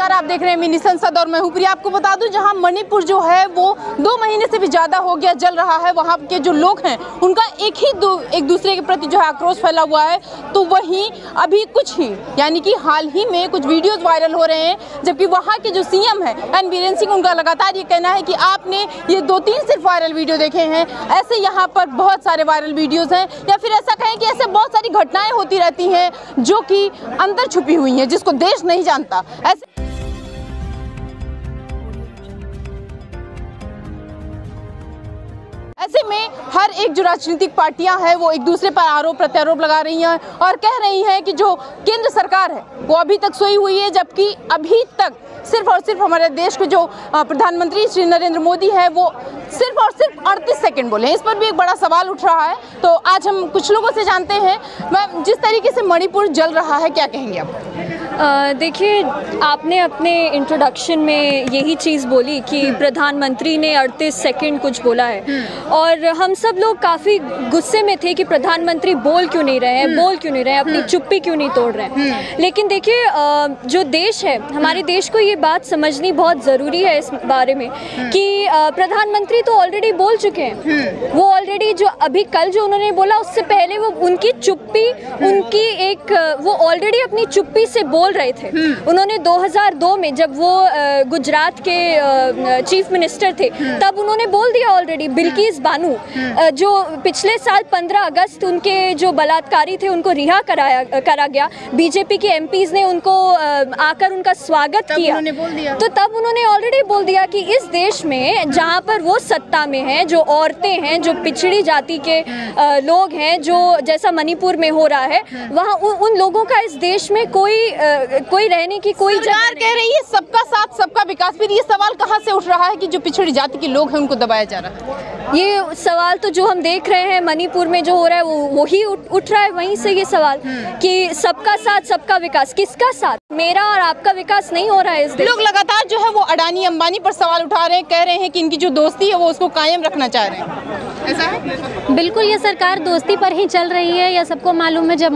लगातार आप देख रहे हैं मिनी संसद और मैं हूं प्रिया। आपको बता दूं, जहां मणिपुर जो है वो 2 महीने से भी ज़्यादा हो गया जल रहा है, वहां के जो लोग हैं उनका एक दूसरे के प्रति जो है आक्रोश फैला हुआ है। तो वहीं अभी कुछ ही यानी कि हाल ही में कुछ वीडियोज़ वायरल हो रहे हैं, जबकि वहाँ के जो सीएम हैं एन बीरेन सिंह, उनका लगातार ये कहना है कि आपने ये 2-3 सिर्फ वायरल वीडियो देखे हैं, ऐसे यहाँ पर बहुत सारे वायरल वीडियोज़ हैं, या फिर ऐसा कहें कि ऐसे बहुत सारी घटनाएँ होती रहती हैं जो कि अंदर छुपी हुई हैं, जिसको देश नहीं जानता। ऐसे में हर एक जो राजनीतिक पार्टियां हैं वो एक दूसरे पर आरोप प्रत्यारोप लगा रही हैं और कह रही हैं कि जो केंद्र सरकार है वो अभी तक सोई हुई है, जबकि अभी तक सिर्फ और सिर्फ हमारे देश के जो प्रधानमंत्री श्री नरेंद्र मोदी है वो सिर्फ और सिर्फ 38 सेकंड बोले। इस पर भी एक बड़ा सवाल उठ रहा है। तो आज हम कुछ लोगों से जानते हैं, मैम, जिस तरीके से मणिपुर जल रहा है, क्या कहेंगे आप? देखिए, आपने अपने इंट्रोडक्शन में यही चीज़ बोली कि प्रधानमंत्री ने 38 सेकंड कुछ बोला है, और हम सब लोग काफ़ी गुस्से में थे कि प्रधानमंत्री बोल क्यों नहीं रहे हैं, अपनी चुप्पी क्यों नहीं तोड़ रहे हैं। लेकिन देखिए, जो देश है, हमारे देश को ये बात समझनी बहुत ज़रूरी है इस बारे में कि प्रधानमंत्री तो ऑलरेडी बोल चुके हैं। वो ऑलरेडी जो अभी कल जो उन्होंने बोला, उससे पहले वो उनकी चुप्पी, वो ऑलरेडी अपनी चुप्पी से बोल रहे थे। उन्होंने 2002 में जब वो गुजरात के चीफ मिनिस्टर थे, तब उन्होंने बोल दिया ऑलरेडी। बिल्किस बानो जो पिछले साल 15 अगस्त उनके जो बलात्कारी थे उनको रिहा करा गया, बीजेपी के एमपीज ने उनको आकर उनका स्वागत किया, तो तब उन्होंने ऑलरेडी बोल दिया कि इस देश में जहाँ पर वो सत्ता में है, जो औरतें हैं, जो पिछड़ी जाति के लोग हैं, जो जैसा मणिपुर में हो रहा है, वहाँ उन लोगों का इस देश में कोई रहने की कोई सरकार कह रही है सबका साथ सबका विकास। फिर ये सवाल कहाँ से उठ रहा है कि जो पिछड़ी जाति के लोग हैं उनको दबाया जा रहा है? ये सवाल तो जो हम देख रहे हैं मणिपुर में जो हो रहा है वो ही उठ रहा है वहीं से ये सवाल कि सबका साथ सबका विकास। किसका साथ? मेरा और आपका विकास नहीं हो रहा है इस देश। लोग लगातार जो है वो अडानी अंबानी पर सवाल उठा रहे हैं, कह रहे हैं कि इनकी जो दोस्ती है वो उसको कायम रखना चाह रहे हैं। ऐसा है? बिल्कुल, ये सरकार दोस्ती पर ही चल रही है। यह सबको मालूम है। जब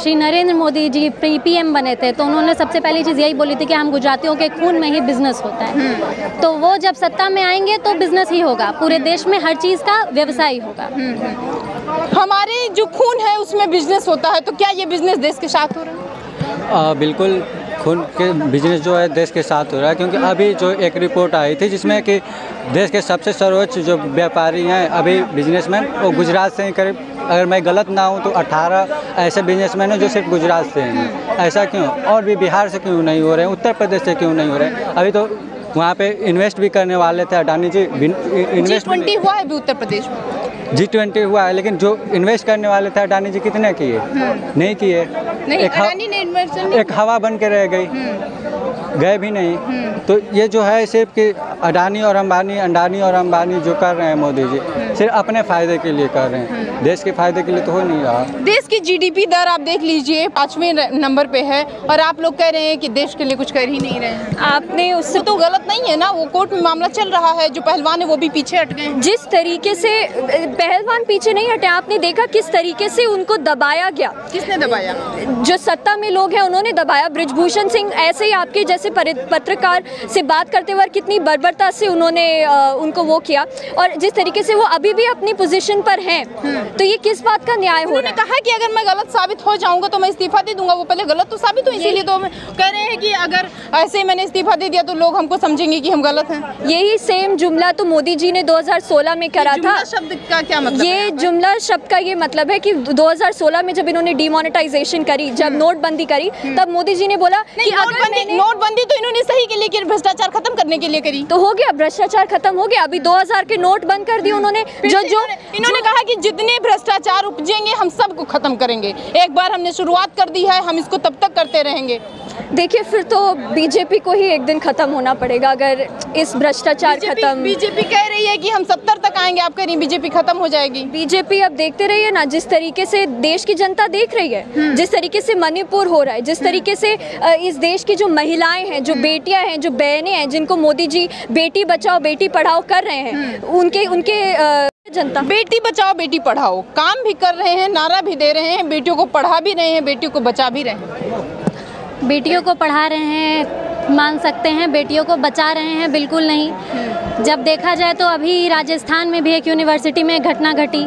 श्री नरेंद्र मोदी जी पीएम बने थे तो उन्होंने सबसे पहली चीज़ यही बोली थी कि हम गुजरातियों के खून में ही बिजनेस होता है। तो वो जब सत्ता में आएंगे तो बिजनेस ही होगा, पूरे देश में हर चीज़ का व्यवसाय होगा। हमारे जो खून है उसमें बिजनेस होता है, तो क्या ये बिजनेस देश के साथ हो रहा है? बिल्कुल, खून के बिजनेस जो है देश के साथ हो रहा है, क्योंकि अभी जो एक रिपोर्ट आई थी जिसमें कि देश के सबसे सर्वोच्च जो व्यापारी हैं अभी बिजनेसमैन, वो गुजरात से ही करीब, अगर मैं गलत ना हूँ तो 18 ऐसे बिजनेसमैन हैं जो सिर्फ गुजरात से हैं। ऐसा क्यों? और भी बिहार से क्यों नहीं हो रहे हैं, उत्तर प्रदेश से क्यों नहीं हो रहे हैं? अभी तो वहाँ पे इन्वेस्ट भी करने वाले थे अडानी जी। इन्वेस्ट G20 हुआ है अभी उत्तर प्रदेश में। G20 हुआ है, लेकिन जो इन्वेस्ट करने वाले थे अडानी जी कितने किए? नहीं किए। एक हवा बन के रह गई, गए भी नहीं। तो ये जो है सिर्फ कि अडानी और अंबानी जो कर रहे हैं मोदी जी, सिर्फ अपने फायदे के लिए कर रहे हैं, देश के फायदे के लिए तो हो नहीं रहा। देश की जीडीपी दर आप देख लीजिए 5वें नंबर पे है, और आप लोग कह रहे हैं कि देश के लिए कुछ कर ही नहीं रहे हैं। आपने उससे तो गलत नहीं है ना, वो कोर्ट में मामला चल रहा है, जो पहलवान है वो भी पीछे हट गए। जिस तरीके से पहलवान पीछे नहीं हटे, आपने देखा किस तरीके से उनको दबाया गया। किसने दबाया? जो सत्ता में लोग हैं उन्होंने दबाया। बृजभूषण सिंह ऐसे ही आपके जैसे पत्रकार से बात करते हुए कितनी बर्बरता से उन्होंने उनको वो किया, और जिस तरीके से वो अभी भी अपनी पोजीशन पर हैं, तो ये किस बात का न्याय हो रहा है? उन्होंने कहा कि अगर मैं गलत साबित हो जाऊंगा तो मैं इस्तीफा दे दूंगा। वो पहले गलत तो साबित हो, इसीलिए तो कह रहे हैं कि अगर ऐसे मैंने इस्तीफा दे दिया तो लोग हमको समझेंगे कि हम गलत हैं। यही सेम जुमला तो मोदी जी ने 2016 में करा था। शब्द का क्या मतलब? ये जुमला शब्द का ये मतलब है कि 2016 में जब इन्होंने डिमोनेटाइजेशन करी, जब नोटबंदी करी, तब मोदी जी ने बोला कि नोटबंदी तो इन्होंने सही के लिए, भ्रष्टाचार खत्म करने के लिए करी, तो हो गया, भ्रष्टाचार खत्म हो गया। अभी 2000 के नोट बंद कर दिए उन्होंने। जो इन्होंने कहा कि जितने भ्रष्टाचार उपजेंगे हम सबको खत्म करेंगे। एक बार हमने शुरुआत कर दी है, हम इसको तब तक करते रहेंगे। देखिए, फिर तो बीजेपी को ही एक दिन खत्म होना पड़ेगा अगर इस भ्रष्टाचार खत्म। बीजेपी कह रही है कि हम 70 तक आएंगे, आप कह रही हैं बीजेपी खत्म हो जाएगी। बीजेपी अब देखते रहिए ना, जिस तरीके से देश की जनता देख रही है, जिस तरीके से मणिपुर हो रहा है, जिस तरीके से इस देश की जो महिलाएं हैं, जो बेटियां हैं, जो बहनें हैं, जिनको मोदी जी बेटी बचाओ बेटी पढ़ाओ कर रहे हैं, उनके जनता बेटी बचाओ बेटी पढ़ाओ काम भी कर रहे हैं, नारा भी दे रहे हैं, बेटियों को पढ़ा भी रहे हैं, बेटियों को बचा भी रहे हैं। बेटियों को पढ़ा रहे हैं, मान सकते हैं, बेटियों को बचा रहे हैं, बिल्कुल नहीं। जब देखा जाए तो अभी राजस्थान में भी एक यूनिवर्सिटी में घटना घटी,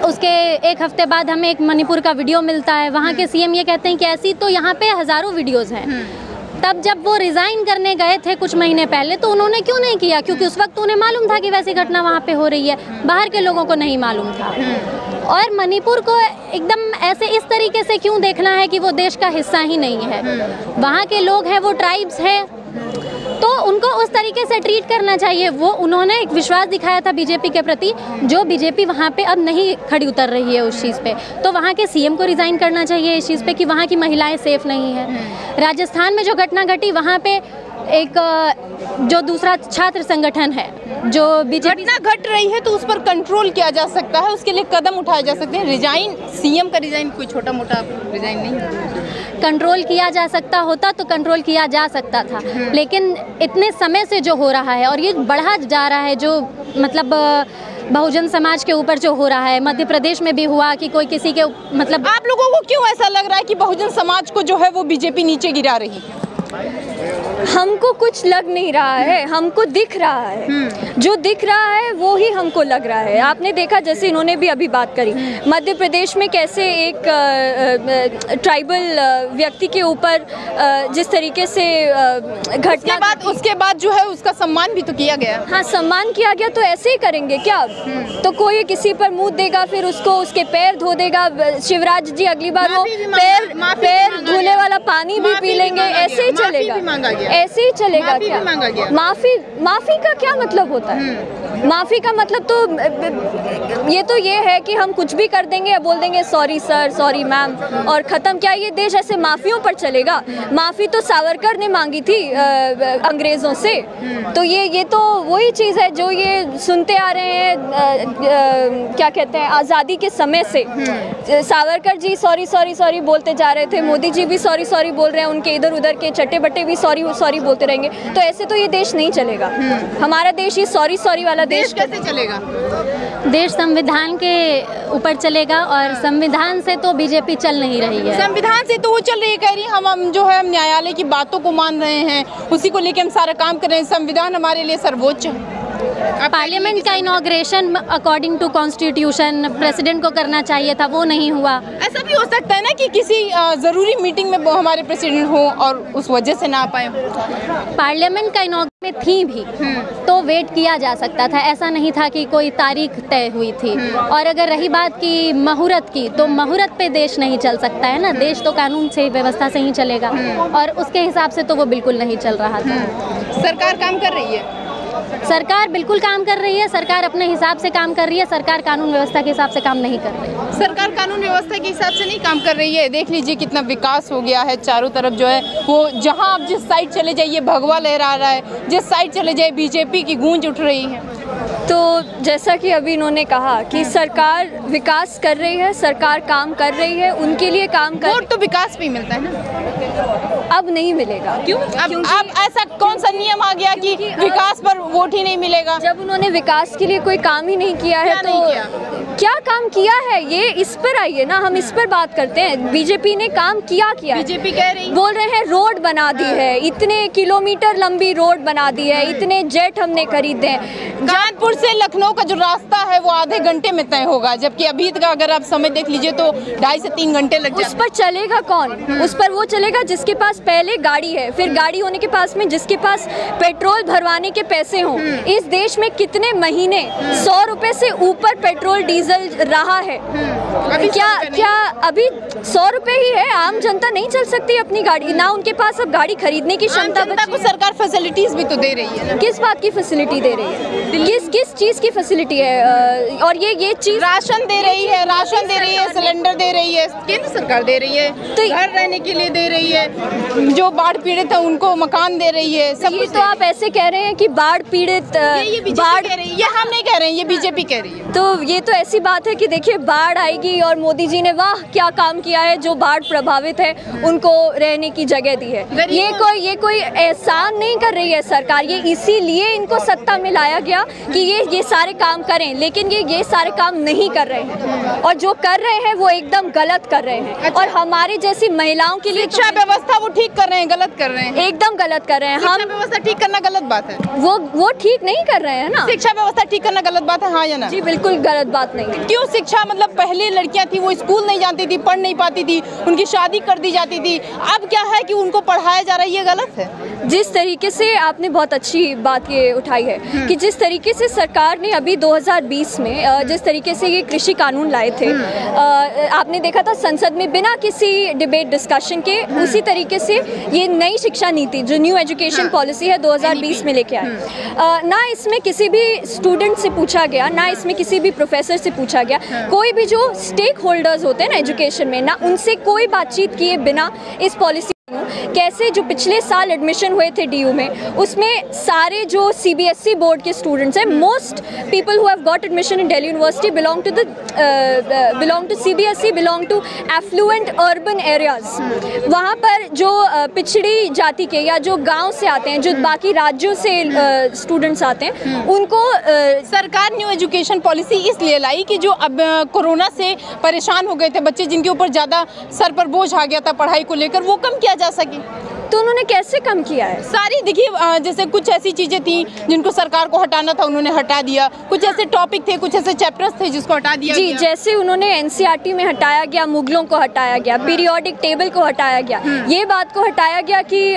उसके एक हफ्ते बाद हमें एक मणिपुर का वीडियो मिलता है, वहाँ के सीएम ये कहते हैं कि ऐसी तो यहाँ पे हज़ारों वीडियोज़ हैं। तब जब वो रिज़ाइन करने गए थे कुछ महीने पहले, तो उन्होंने क्यों नहीं किया? क्योंकि उस वक्त उन्हें मालूम था कि वैसी घटना वहाँ पे हो रही है, बाहर के लोगों को नहीं मालूम था। और मणिपुर को एकदम ऐसे इस तरीके से क्यों देखना है कि वो देश का हिस्सा ही नहीं है? वहाँ के लोग हैं, वो ट्राइब्स हैं, तो उनको उस तरीके से ट्रीट करना चाहिए। वो उन्होंने एक विश्वास दिखाया था बीजेपी के प्रति, जो बीजेपी वहाँ पे अब नहीं खड़ी उतर रही है उस चीज़ पे। तो वहाँ के सीएम को रिज़ाइन करना चाहिए इस चीज़ पे कि वहाँ की महिलाएं सेफ नहीं हैं। राजस्थान में जो घटना घटी, वहाँ पे एक जो दूसरा छात्र संगठन है, जो बीजेपी घटना घट रही है, तो उस पर कंट्रोल किया जा सकता है, उसके लिए कदम उठाए जा सकते हैं। रिजाइन, सीएम का रिजाइन कोई छोटा मोटा रिजाइन नहीं। कंट्रोल किया जा सकता होता तो कंट्रोल किया जा सकता था, लेकिन इतने समय से जो हो रहा है और ये बढ़ा जा रहा है, जो मतलब बहुजन समाज के ऊपर जो हो रहा है, मध्य प्रदेश में भी हुआ कि कोई किसी के मतलब। आप लोगों को क्यों ऐसा लग रहा है कि बहुजन समाज को जो है वो बीजेपी नीचे गिरा रही है? हमको कुछ लग नहीं रहा है, हमको दिख रहा है, जो दिख रहा है वो ही हमको लग रहा है। आपने देखा, जैसे इन्होंने भी अभी बात करी, मध्य प्रदेश में कैसे एक ट्राइबल व्यक्ति के ऊपर जिस तरीके से घटना, उसके बाद जो है उसका सम्मान भी तो किया गया। हाँ, सम्मान किया गया, तो ऐसे ही करेंगे क्या? तो कोई किसी पर मुंह देगा, फिर उसको उसके पैर धो देगा। शिवराज जी अगली बार वो पैर धोने वाला पानी भी पी लेंगे, ऐसे ही चलेगा, ऐसे ही चलेगा क्या? माफी का क्या मतलब होता है? माफी का मतलब तो ये है कि हम कुछ भी कर देंगे, बोल देंगे सॉरी सर, सॉरी मैम, और खत्म। क्या ये देश ऐसे माफियों पर चलेगा? माफी तो सावरकर ने मांगी थी अंग्रेजों से। तो ये तो वही चीज है जो ये सुनते आ रहे हैं, क्या कहते हैं, आजादी के समय से। Savarkar ji sorry sorry sorry बोलते जा रहे थे, मोदी जी भी सॉरी सॉरी बोल रहे हैं, उनके इधर उधर के चट्टे बट्टे भी सॉरी सॉरी बोलते रहेंगे, तो ऐसे तो ये देश नहीं चलेगा। हमारा देश ये सॉरी सॉरी वाला देश कैसे चलेगा? देश संविधान के ऊपर चलेगा, और संविधान से तो बीजेपी चल नहीं रही है। संविधान से तो वो चल रही है, कह रही हम जो है न्यायालय की बातों को मान रहे हैं, उसी को लेकर हम सारा काम कर रहे हैं। संविधान हमारे लिए सर्वोच्च है। पार्लियामेंट का inauguration according to constitution president को करना चाहिए था, वो नहीं हुआ। ऐसा भी हो सकता है ना कि किसी जरूरी मीटिंग में हमारे प्रेसिडेंट हो और उस वजह से ना आ पाए। पार्लियामेंट का इनॉग्रेशन थी भी तो वेट किया जा सकता था, ऐसा नहीं था कि कोई तारीख तय हुई थी। और अगर रही बात की मुहूर्त की, तो मुहूर्त पे देश नहीं चल सकता है ना, देश तो कानून से, व्यवस्था से ही चलेगा, और उसके हिसाब से तो वो बिल्कुल नहीं चल रहा था। सरकार काम कर रही है, सरकार बिल्कुल काम कर रही है, सरकार अपने हिसाब से काम कर रही है, सरकार कानून व्यवस्था के हिसाब से काम नहीं कर रही है। सरकार कानून व्यवस्था के हिसाब से नहीं काम कर रही है। देख लीजिए कितना विकास हो गया है, चारों तरफ जो है वो, जहां आप जिस साइड चले जाइए भगवा लहरा रहा है, जिस साइड चले जाए बीजेपी की गूंज उठ रही है। तो जैसा कि अभी इन्होंने कहा कि सरकार विकास कर रही है, सरकार काम कर रही है, उनके लिए काम कर। वोट तो विकास पे ही मिलता है ना, अब नहीं मिलेगा। क्यों? अब ऐसा कौन सा नियम आ गया कि विकास पर वोट ही नहीं मिलेगा? जब उन्होंने विकास के लिए कोई काम ही नहीं किया है, तो क्या काम किया है, ये इस पर आइए ना, हम इस पर बात करते हैं। बीजेपी ने काम किया। बीजेपी कह रही, बोल रहे हैं रोड बना दी है, इतने किलोमीटर लंबी रोड बना दी है, इतने जेट हमने खरीदे हैं। कानपुर से लखनऊ का जो रास्ता है वो आधे घंटे में तय होगा, जबकि अभी का अगर आप समय देख लीजिए तो 2.5 से 3 घंटे लग जाते हैं। उस पर चलेगा कौन? उस पर वो चलेगा जिसके पास पहले गाड़ी है, फिर गाड़ी होने के पास में जिसके पास पेट्रोल भरवाने के पैसे हों। इस देश में कितने महीने 100 रुपए से ऊपर पेट्रोल डीजल रहा है? क्या अभी 100 रुपए ही है? आम जनता नहीं चल सकती अपनी गाड़ी, ना उनके पास अब गाड़ी खरीदने की क्षमता को सरकार फैसिलिटीज भी तो दे रही है ना। किस बात की फैसिलिटी दे रही है? किस चीज की फैसिलिटी है? और ये चीज, राशन दे रही है, राशन दे रही है, सिलेंडर दे रही है, केंद्र सरकार दे रही है, तो घर रहने के लिए दे रही है, जो बाढ़ पीड़ित है उनको मकान दे रही है, सब कुछ। तो आप ऐसे कह रहे हैं कि बाढ़ पीड़ित, बाढ़ कह रही है, ये हम नहीं कह रहे हैं, ये बीजेपी कह रही है। तो ये तो ऐसी बात है कि देखिए बाढ़ आएगी और मोदी जी ने वाह क्या काम किया है, जो बाढ़ प्रभावित है उनको रहने की जगह दी है। ये कोई एहसान नहीं कर रही है सरकार, ये इसीलिए इनको सत्ता में लाया गया कि ये सारे काम करें, लेकिन ये सारे काम नहीं कर रहे हैं, और जो कर रहे हैं वो एकदम गलत कर रहे हैं। और हमारे जैसी महिलाओं के लिए शिक्षा व्यवस्था वो ठीक कर रहे हैं, गलत कर रहे हैं? एकदम गलत कर रहे हैं। हम व्यवस्था ठीक करना गलत बात है? वो ठीक नहीं कर रहे हैं ना। शिक्षा व्यवस्था ठीक करना गलत बात है, हाँ या ना? जी बिल्कुल गलत बात नहीं है। क्यों? शिक्षा मतलब पहले लड़कियां थी वो स्कूल नहीं जाती थी, पढ़ नहीं पाती थी, उनकी शादी कर दी जाती थी। अब क्या है कि उनको पढ़ाया जा रहा है, ये गलत है? जिस तरीके से आपने बहुत अच्छी बात ये उठाई है कि जिस तरीके से सरकार ने अभी 2020 में जिस तरीके से ये कृषि कानून लाए थे, आपने देखा था संसद में बिना किसी डिबेट डिस्कशन के, उसी तरीके से ये नई शिक्षा नीति जो न्यू एजुकेशन पॉलिसी है 2020 में लेके आए। ना इसमें किसी भी स्टूडेंट से पूछा गया, ना इसमें किसी भी प्रोफेसर से पूछा गया, कोई भी जो स्टेक होल्डर्स होते हैं ना एजुकेशन में, ना उनसे कोई बातचीत किए बिना इस पॉलिसी कैसे जो पिछले साल एडमिशन हुए थे डीयू में, उसमें सारे जो सीबीएसई बोर्ड के स्टूडेंट्स हैं, most people who have got admission in Delhi university belong to CBSE, belong to affluent urban areas. वहाँ पर जो पिछड़ी जाति के या जो गांव से आते हैं, जो बाकी राज्यों से स्टूडेंट्स आते हैं, उनको सरकार न्यू एजुकेशन पॉलिसी इसलिए लाई कि जो अब कोरोना से परेशान हो गए थे बच्चे, जिनके ऊपर ज़्यादा सर पर बोझ आ गया था पढ़ाई को लेकर, वो कम किया जा सके। तो उन्होंने कैसे कम किया है? सारी देखिए, जैसे कुछ ऐसी चीज़ें थी जिनको सरकार को हटाना था, उन्होंने हटा दिया। कुछ ऐसे टॉपिक थे, कुछ ऐसे चैप्टर्स थे जिसको हटा दिया जी, जैसे उन्होंने एनसीईआरटी में हटाया गया, मुगलों को हटाया गया, पीरियोडिक टेबल को हटाया गया, ये बात को हटाया गया कि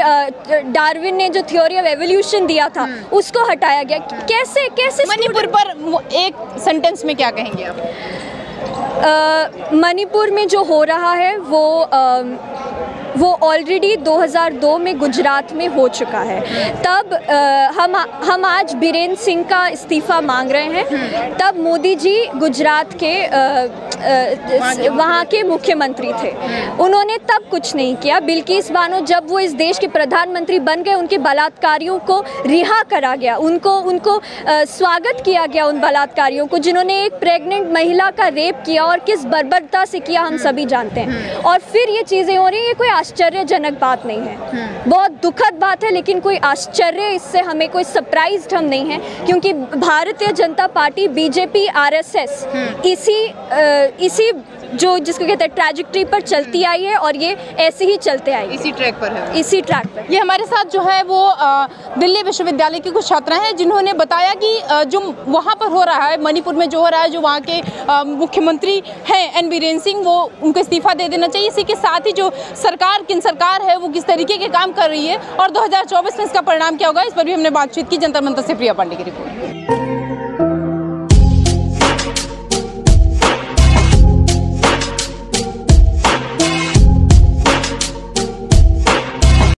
डार्विन ने जो थ्योरी ऑफ एवोल्यूशन दिया था उसको हटाया गया। कैसे कैसे मणिपुर पर एक सेंटेंस में क्या कहेंगे आप? मणिपुर में जो हो रहा है वो ऑलरेडी 2002 में गुजरात में हो चुका है। तब हम आज बीरेंद्र सिंह का इस्तीफ़ा मांग रहे हैं, तब मोदी जी गुजरात के वहाँ के मुख्यमंत्री थे, उन्होंने तब कुछ नहीं किया। बिल्किस बानो जब वो इस देश के प्रधानमंत्री बन गए, उनके बलात्कारियों को रिहा करा गया, उनको स्वागत किया गया उन बलात्कारियों को जिन्होंने एक प्रेग्नेंट महिला का रेप किया, और किस बर्बरता से किया हम सभी जानते हैं। और फिर ये चीज़ें हो रही हैं, ये कोई आश्चर्यजनक बात नहीं है, बहुत दुखद बात है, लेकिन कोई आश्चर्य इससे हमें कोई सरप्राइज्ड हम नहीं है, क्योंकि Bharatiya Janata party, BJP, RSS इसी जो जिसको कहते हैं ट्रैजेक्टरी पर चलती आई है, और ये ऐसे ही चलते आएगी, इसी ट्रैक पर है, इसी ट्रैक पर। ये हमारे साथ जो है वो दिल्ली विश्वविद्यालय की कुछ छात्रा हैं जिन्होंने बताया कि जो वहाँ पर हो रहा है, मणिपुर में जो हो रहा है, जो वहाँ के मुख्यमंत्री हैं एन बीरेन सिंह, वो उनको इस्तीफा दे देना चाहिए। इसी के साथ ही जो सरकार है वो किस तरीके के काम कर रही है और 2024 में इसका परिणाम क्या होगा, इस पर भी हमने बातचीत की। जंतर मंतर से प्रिया पांडे की रिपोर्ट।